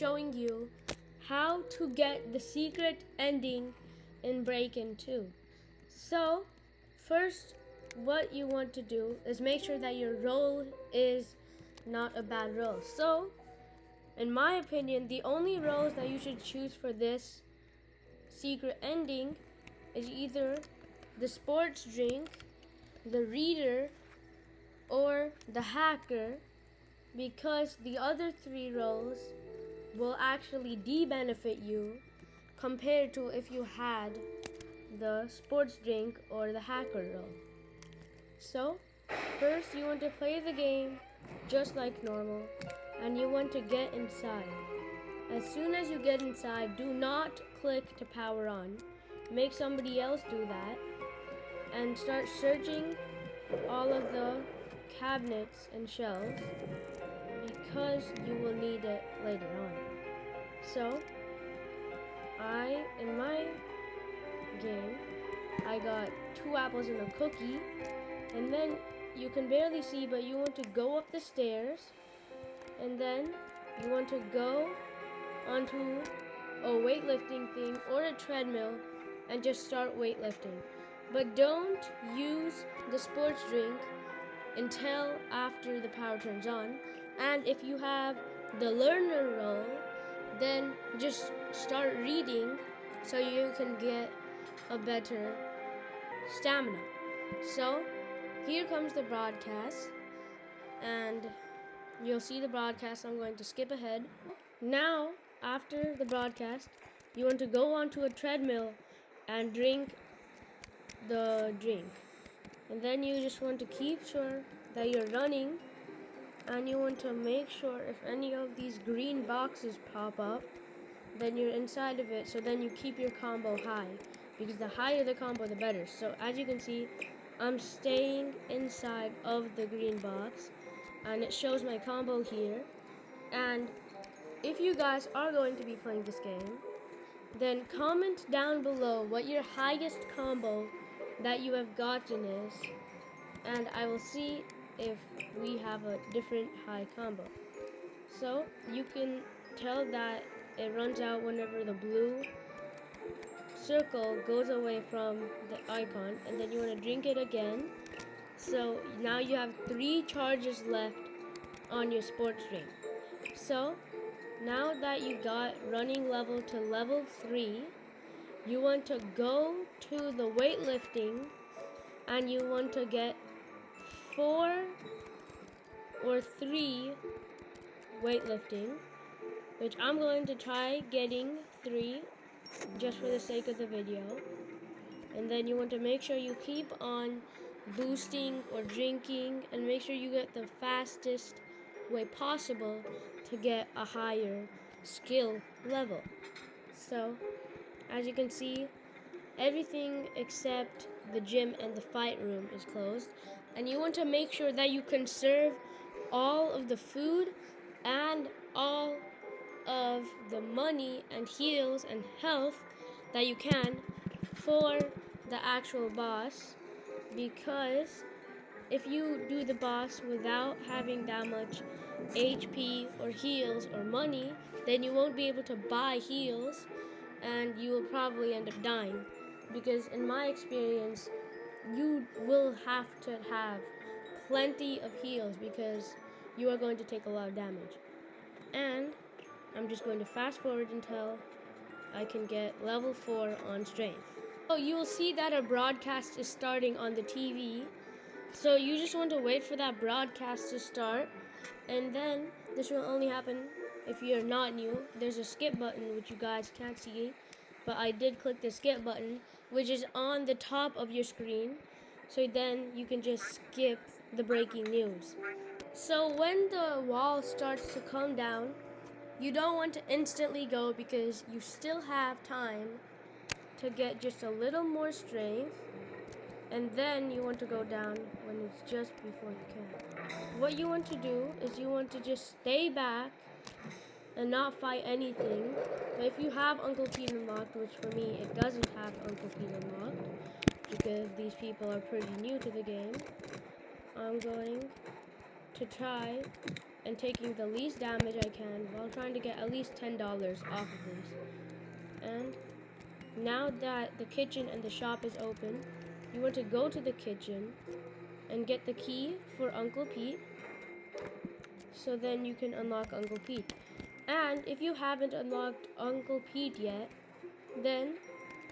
showing you how to get the secret ending in Breakin' 2. So, first, what you want to do is make sure that your role is not a bad role. So, in my opinion, the only roles that you should choose for this secret ending is either the sports drink, the reader, or the hacker, because the other three roles will actually de-benefit you compared to if you had the sports drink or the hacker role. So, first you want to play the game just like normal, and you want to get inside. As soon as you get inside, do not click to power on. Make somebody else do that, and start searching all of the cabinets and shelves, because you will need it later on. So, in my game, I got 2 apples and a cookie, and then you can barely see, but you want to go up the stairs, and then you want to go onto a weightlifting thing or a treadmill and just start weightlifting. But don't use the sports drink until after the power turns on. And if you have the learner role, then just start reading so you can get a better stamina. So here comes the broadcast, and you'll see the broadcast. I'm going to skip ahead. Now, after the broadcast, you want to go onto a treadmill and drink the drink. And then you just want to keep sure that you're running, and you want to make sure if any of these green boxes pop up, then you're inside of it, so then you keep your combo high, because the higher the combo, the better. So as you can see, I'm staying inside of the green box, and it shows my combo here. And if you guys are going to be playing this game, then comment down below what your highest combo that you have gotten is, and I will see if we have a different high combo. So you can tell that it runs out whenever the blue circle goes away from the icon, and then you want to drink it again. So now you have 3 charges left on your sports drink. So now that you got running level to level 3, you want to go to the weightlifting, and you want to get 4 or 3 weightlifting, which I'm going to try getting 3 just for the sake of the video. And then you want to make sure you keep on boosting or drinking, and make sure you get the fastest way possible to get a higher skill level. So as you can see, everything except the gym and the fight room is closed, and you want to make sure that you conserve all of the food and all of the money and heals and health that you can for the actual boss, because if you do the boss without having that much HP or heals or money, then you won't be able to buy heals, and you will probably end up dying, because in my experience, you will have to have plenty of heals because you are going to take a lot of damage. And I'm just going to fast forward until I can get level 4 on strength. So you will see that a broadcast is starting on the TV. So you just want to wait for that broadcast to start, and then this will only happen if you're not new. There's a skip button which you guys can't see, but I did click the skip button, which is on the top of your screen, so then you can just skip the breaking news. So when the wall starts to come down, you don't want to instantly go, because you still have time to get just a little more strength, and then you want to go down when it's just before you can. What you want to do is you want to just stay back and not fight anything. But if you have Uncle Pete unlocked, which for me it doesn't have Uncle Pete unlocked, because these people are pretty new to the game, I'm going to try and taking the least damage I can while trying to get at least $10 off of these. And now that the kitchen and the shop is open, you want to go to the kitchen and get the key for Uncle Pete, so then you can unlock Uncle Pete. And if you haven't unlocked Uncle Pete yet, then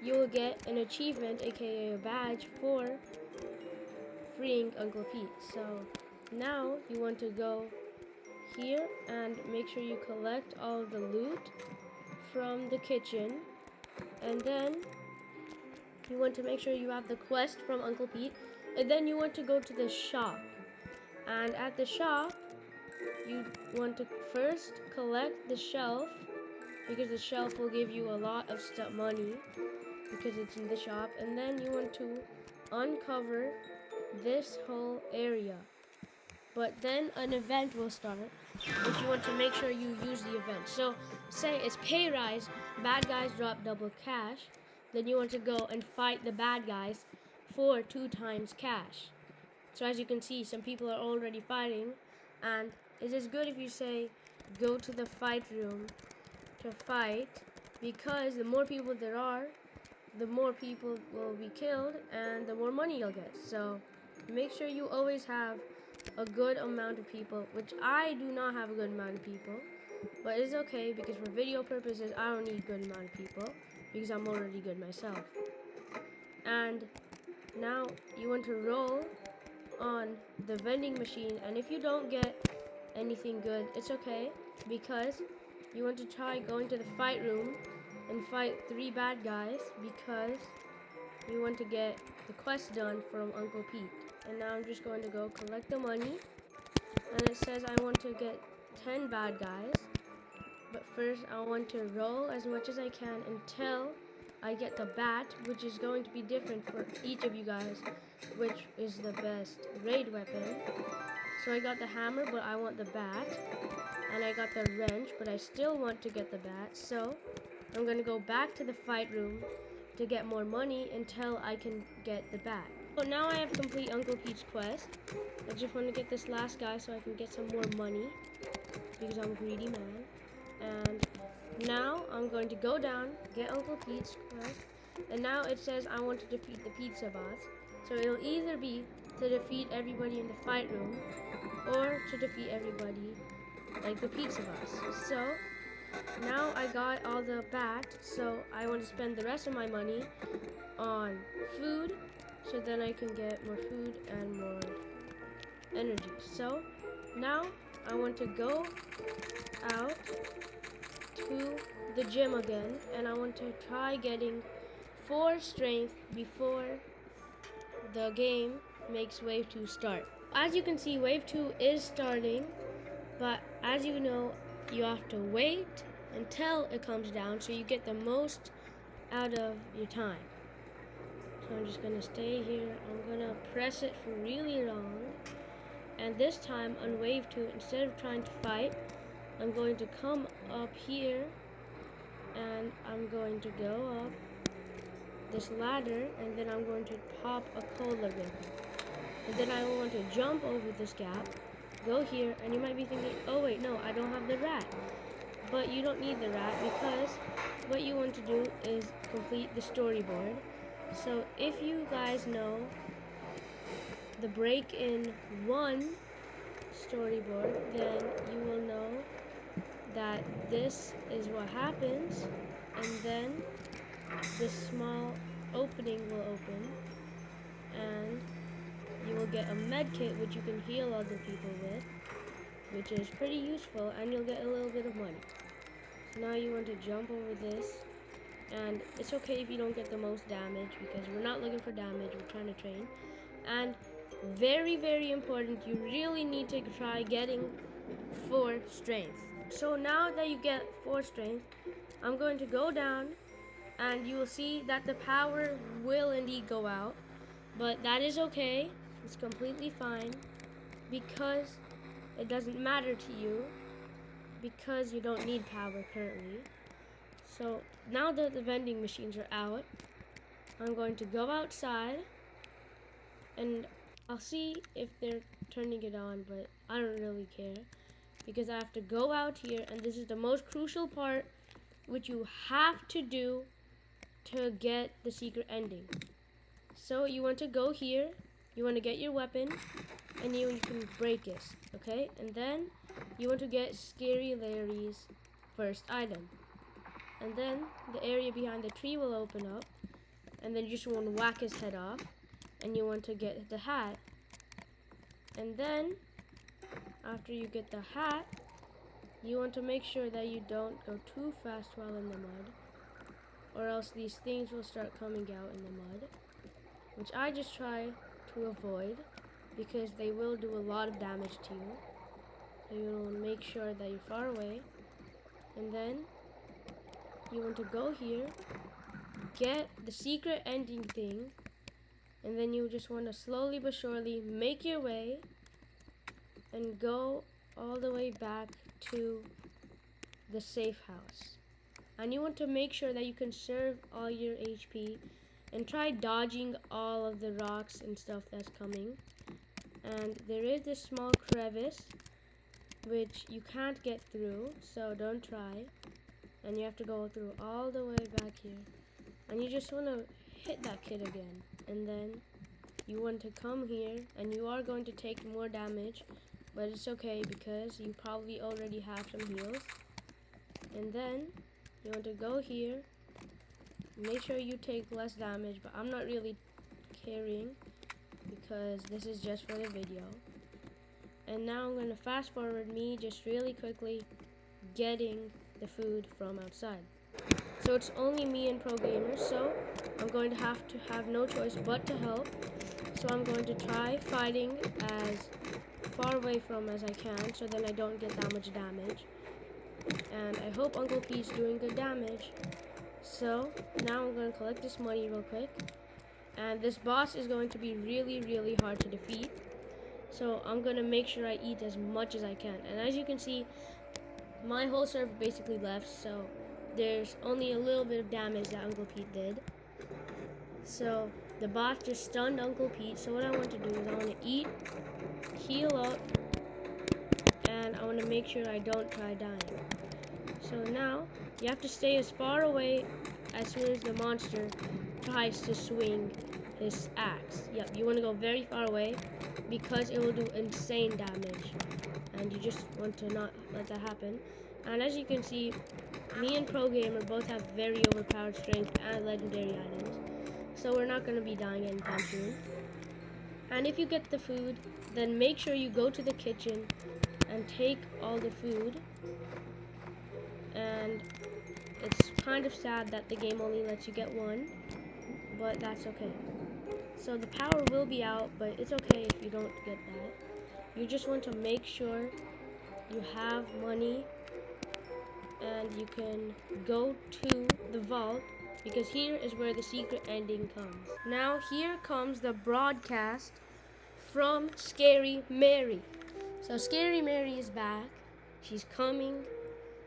you will get an achievement, aka a badge, for freeing Uncle Pete. So now you want to go here and make sure you collect all of the loot from the kitchen, and then you want to make sure you have the quest from Uncle Pete, and then you want to go to the shop. And at the shop, you want to first collect the shelf, because the shelf will give you a lot of money because it's in the shop. And then you want to uncover this whole area. But then an event will start, which you want to make sure you use the event. So say it's pay rise, bad guys drop double cash. Then you want to go and fight the bad guys for 2 times cash. So as you can see, some people are already fighting, and it is good if you say go to the fight room to fight, because the more people there are, the more people will be killed and the more money you'll get. So make sure you always have a good amount of people, which I do not have a good amount of people, but it's okay because for video purposes I don't need a good amount of people because I'm already good myself. And now you want to roll on the vending machine, and if you don't get anything good, it's okay, because you want to try going to the fight room and fight 3 bad guys, because you want to get the quest done from Uncle Pete. And now I'm just going to go collect the money, and it says I want to get 10 bad guys, but first I want to roll as much as I can until I get the bat, which is going to be different for each of you guys, which is the best raid weapon. So I got the hammer, but I want the bat, and I got the wrench, but I still want to get the bat. So I'm going to go back to the fight room to get more money until I can get the bat. So now I have complete Uncle Pete's quest. I just want to get this last guy so I can get some more money, because I'm a greedy man. And now I'm going to go down, get Uncle Pete's quest, and now it says I want to defeat the pizza boss. So it'll either be to defeat everybody in the fight room, or to defeat everybody like the pizza boss. So now I got all the bat, so I want to spend the rest of my money on food, so then I can get more food and more energy. So now I want to go out to the gym again, and I want to try getting 4 strength before the game makes wave 2 start. As you can see, wave 2 is starting, but as you know, you have to wait until it comes down so you get the most out of your time. So I'm just gonna stay here. I'm gonna press it for really long, and this time on wave 2, instead of trying to fight, I'm going to come up here, and I'm going to go up this ladder, and then I'm going to pop a cola ribbon. And then I want to jump over this gap, go here, and you might be thinking, oh wait, no, I don't have the rat. But you don't need the rat, because what you want to do is complete the storyboard. So if you guys know the break-in 1 storyboard, then you will know that this is what happens, and then this small opening will open, and you will get a med kit which you can heal other people with, which is pretty useful, and you'll get a little bit of money. So now you want to jump over this, and it's okay if you don't get the most damage, because we're not looking for damage, we're trying to train. And very, very important, you really need to try getting 4 strength. So now that you get 4 strength, I'm going to go down, and you will see that the power will indeed go out, but that is okay. It's completely fine, because it doesn't matter to you, because you don't need power currently. So now that the vending machines are out, I'm going to go outside, and I'll see if they're turning it on, but I don't really care, because I have to go out here, and this is the most crucial part, which you have to do to get the secret ending. So you want to go here, you want to get your weapon, and you can break it, okay? And then you want to get Scary Larry's first item. And then the area behind the tree will open up, and then you just want to whack his head off, and you want to get the hat. And then after you get the hat, you want to make sure that you don't go too fast while in the mud, or else these things will start coming out in the mud, which I just try to avoid because they will do a lot of damage to you. So you want to make sure that you're far away. And then you want to go here, get the secret ending thing, and then you just want to slowly but surely make your way and go all the way back to the safe house. And you want to make sure that you conserve all your HP and try dodging all of the rocks and stuff that's coming. And there is this small crevice which you can't get through, so don't try. And you have to go through all the way back here. And you just want to hit that kid again. And then you want to come here, and you are going to take more damage, but it's okay because you probably already have some heals. And then you want to go here, make sure you take less damage, but I'm not really caring because this is just for the video. And now I'm going to fast forward me just really quickly getting the food from outside. So it's only me and Pro Gamer, so I'm going to have no choice but to help. So I'm going to try fighting as far away from as I can, so then I don't get that much damage. And I hope Uncle Pete's doing good damage. So now I'm going to collect this money real quick. And this boss is going to be really, really hard to defeat. So I'm going to make sure I eat as much as I can. And as you can see, my whole server basically left, so there's only a little bit of damage that Uncle Pete did. So the boss just stunned Uncle Pete. So what I want to do is I want to eat, heal up, and I want to make sure I don't try dying. So now you have to stay as far away as soon as the monster tries to swing his axe. Yep, you want to go very far away because it will do insane damage. And you just want to not let that happen. And as you can see, me and Pro Gamer both have very overpowered strength and legendary items. So we're not going to be dying anytime soon. And if you get the food, then make sure you go to the kitchen and take all the food. And it's kind of sad that the game only lets you get one, but that's okay. So the power will be out, but it's okay if you don't get that. You just want to make sure you have money and you can go to the vault, because here is where the secret ending comes. Now here comes the broadcast from Scary Mary. So Scary Mary is back. She's coming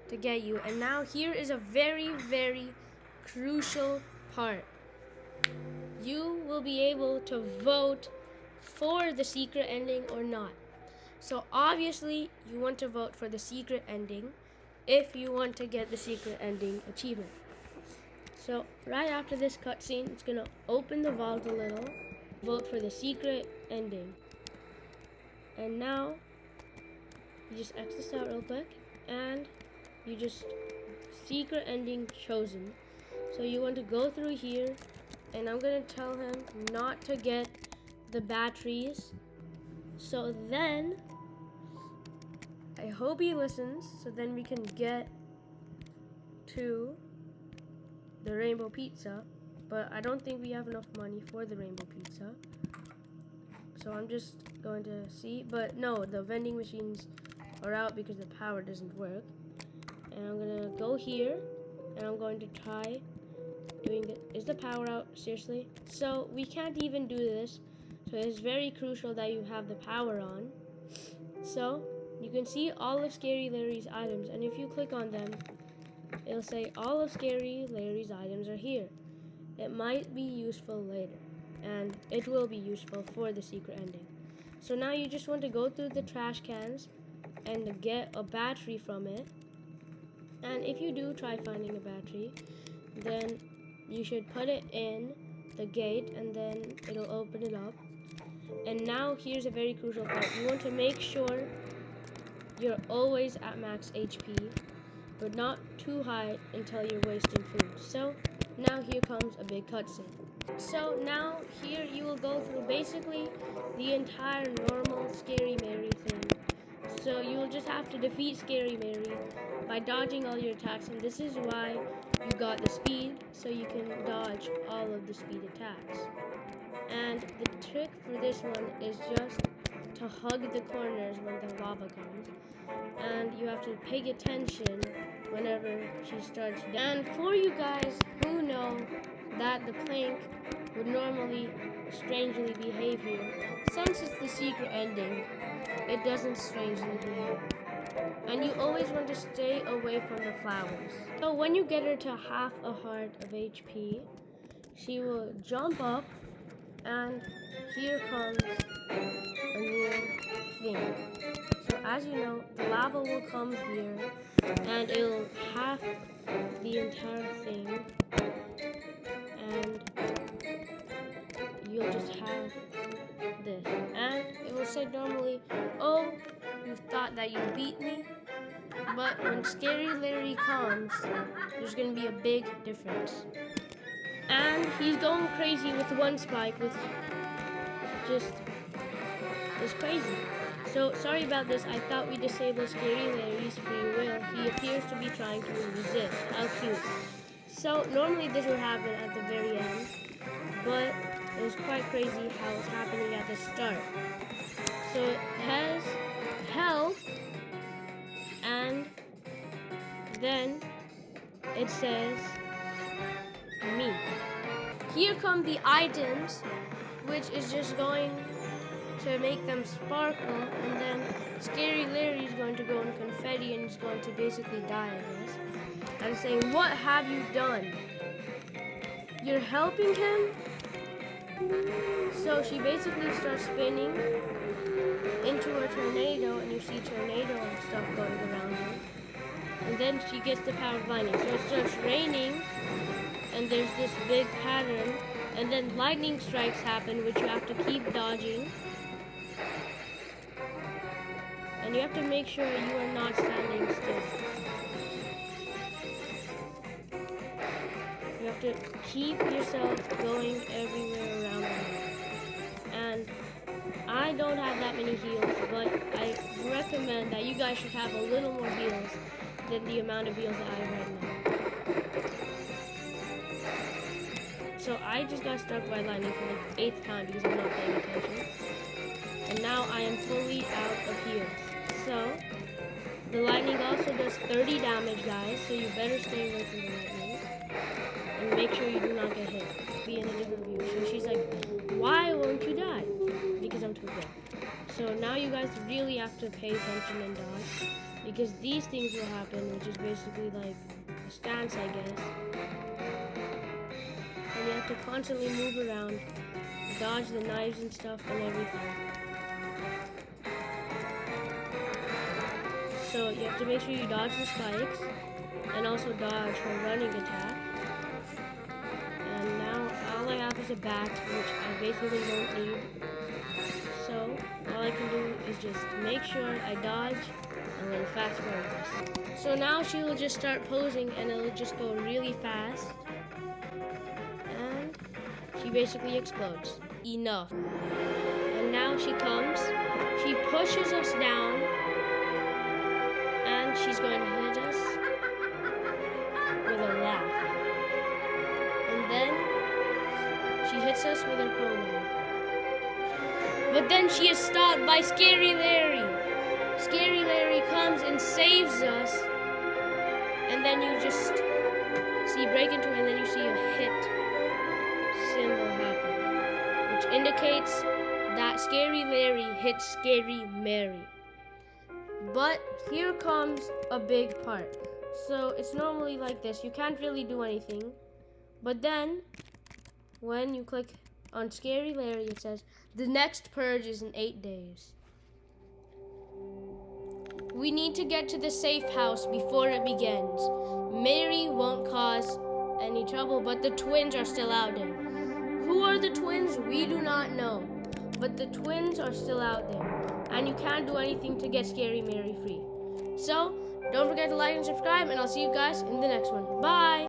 to get you. And now here is a very, very crucial part. You will be able to vote for the secret ending or not. So obviously you want to vote for the secret ending if you want to get the secret ending achievement. So right after this cutscene, it's gonna open the vault a little, vote for the secret ending. And now you just X this out real quick, and you just secret ending chosen. So you want to go through here, and I'm gonna tell him not to get the batteries. So then I hope he listens, so then we can get to the rainbow pizza. But I don't think we have enough money for the rainbow pizza. So I'm just going to see. But no, the vending machines are out because the power doesn't work. And I'm gonna go here, and I'm going to try doing it. Is the power out? Seriously? So we can't even do this. So it's very crucial that you have the power on. So you can see all of Scary Larry's items, and if you click on them, it'll say all of Scary Larry's items are here. It might be useful later, and it will be useful for the secret ending. So now you just want to go through the trash cans and get a battery from it. And if you do try finding a battery, then you should put it in the gate and then it'll open it up. And now here's a very crucial part. You want to make sure you're always at max HP, but not too high until you're wasting food. So now here comes a big cutscene. So now here you will go through basically the entire normal Scary Mary thing. So you will just have to defeat Scary Mary by dodging all your attacks, and this is why you got the speed, so you can dodge all of the speed attacks. And the trick for this one is just to hug the corners when the lava comes, and you have to pay attention whenever she starts. And for you guys who know that the plank would normally strangely behave here, since it's the secret ending, it doesn't strangely behave. And you always want to stay away from the flowers. So when you get her to half a heart of HP, she will jump up, and here comes a new thing. So as you know, the lava will come here, and it'll half the entire thing, and you'll just have this. And it will say normally, oh, you thought that you beat me, but when Scary Larry comes, there's gonna be a big difference. And he's going crazy with one spike, with just crazy. So sorry about this. I thought we disabled Scary Larry's free will. He appears to be trying to resist. How cute. So normally this would happen at the very end, but it was quite crazy how it's happening at the start. So it has health, and then it says me. Here come the items, which is just going to make them sparkle, and then Scary Larry is going to go in confetti and he's going to basically die, I guess. And saying, what have you done? You're helping him? So she basically starts spinning into a tornado, and you see tornado and stuff going around her. And then she gets the power of lightning. So it starts raining, and there's this big pattern, and then lightning strikes happen, which you have to keep dodging. And you have to make sure you are not standing still. You have to keep yourself going everywhere around the map. And I don't have that many heals, but I recommend that you guys should have a little more heals than the amount of heals that I have right now. So I just got struck by lightning for the 8th time because I'm not paying attention. And now I am fully out of heals. So the lightning also does 30 damage, guys, so you better stay away from the lightning. And make sure you do not get hit. Be in a different view. So she's like, why won't you die? Because I'm too good. So now you guys really have to pay attention and dodge, because these things will happen, which is basically like a stance, I guess. And you have to constantly move around, dodge the knives and stuff and everything. So you have to make sure you dodge the spikes and also dodge her running attack. And now all I have is a bat, which I basically don't need. So all I can do is just make sure I dodge and then fast forward this. So now she will just start posing, and it'll just go really fast. And she basically explodes. Enough. And now she comes, she pushes us down, and she's going to hit us with a laugh. And then she hits us with her crowbar. But then she is stopped by Scary Larry. Scary Larry comes and saves us. And then you just see break into it, and then you see a hit symbol happen, which indicates that Scary Larry hit Scary Mary. But here comes a big part. So it's normally like this. You can't really do anything. But then when you click on Scary Larry, it says the next purge is in 8 days. We need to get to the safe house before it begins. Mary won't cause any trouble, but the twins are still out there. Who are the twins? We do not know. But the twins are still out there. And you can't do anything to get Scary Mary free. So, don't forget to like and subscribe, and I'll see you guys in the next one. Bye!